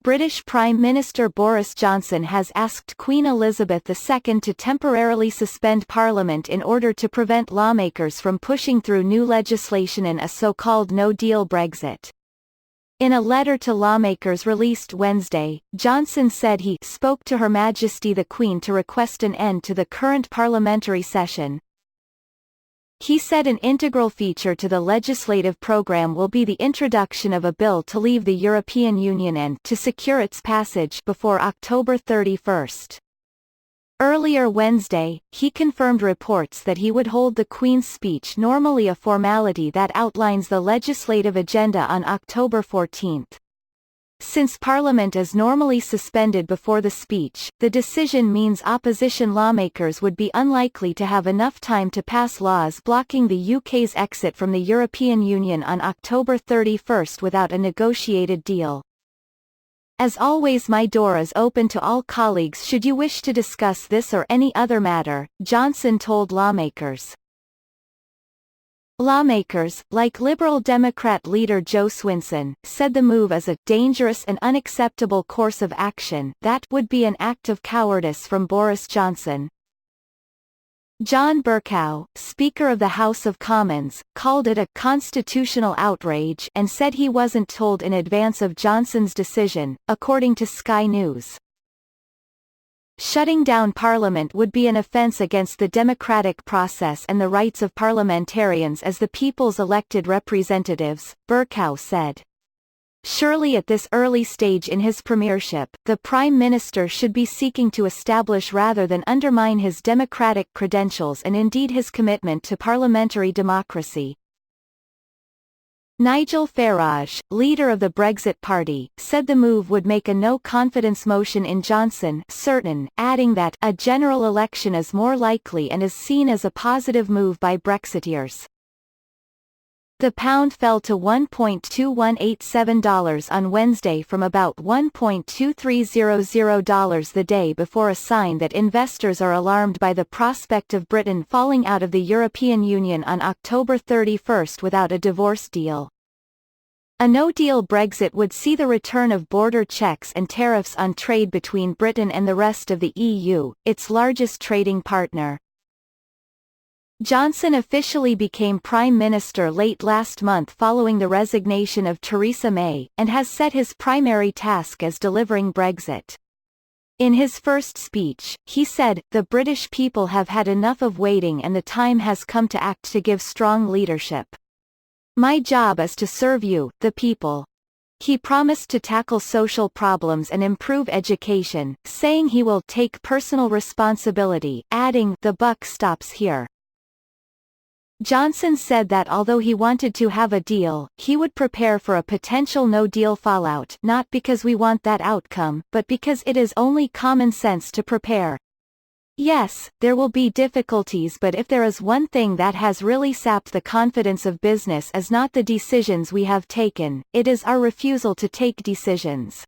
British Prime Minister Boris Johnson has asked Queen Elizabeth II to temporarily suspend Parliament in order to prevent lawmakers from pushing through new legislation in a so-called no-deal Brexit. In a letter to lawmakers released Wednesday, Johnson said he spoke to Her Majesty the Queen to request an end to the current parliamentary session. He said an integral feature to the legislative program will be the introduction of a bill to leave the European Union and to secure its passage before October 31. Earlier Wednesday, he confirmed reports that he would hold the Queen's speech, normally a formality that outlines the legislative agenda, on October 14. Since Parliament is normally suspended before the speech, the decision means opposition lawmakers would be unlikely to have enough time to pass laws blocking the UK's exit from the European Union on October 31 without a negotiated deal. As always, my door is open to all colleagues should you wish to discuss this or any other matter, Johnson told lawmakers. Lawmakers, like Liberal Democrat leader Joe Swinson, said the move is a dangerous and unacceptable course of action that would be an act of cowardice from Boris Johnson. John Bercow, Speaker of the House of Commons, called it a constitutional outrage and said he wasn't told in advance of Johnson's decision, according to Sky News. Shutting down Parliament would be an offence against the democratic process and the rights of parliamentarians as the people's elected representatives, Bercow said. Surely at this early stage in his premiership, the Prime Minister should be seeking to establish rather than undermine his democratic credentials and indeed his commitment to parliamentary democracy. Nigel Farage, leader of the Brexit Party, said the move would make a no-confidence motion in Johnson certain, adding that a general election is more likely and is seen as a positive move by Brexiteers. The pound fell to $1.2187 on Wednesday from about $1.2300 the day before, a sign that investors are alarmed by the prospect of Britain falling out of the European Union on October 31 without a divorce deal. A no-deal Brexit would see the return of border checks and tariffs on trade between Britain and the rest of the EU, its largest trading partner. Johnson officially became Prime Minister late last month following the resignation of Theresa May, and has set his primary task as delivering Brexit. In his first speech, he said, "The British people have had enough of waiting and the time has come to act, to give strong leadership. My job is to serve you, the people." He promised to tackle social problems and improve education, saying he will take personal responsibility, adding, "The buck stops here." Johnson said that although he wanted to have a deal, he would prepare for a potential no-deal fallout, not because we want that outcome, but because it is only common sense to prepare. Yes, there will be difficulties, but if there is one thing that has really sapped the confidence of business is not the decisions we have taken, it is our refusal to take decisions.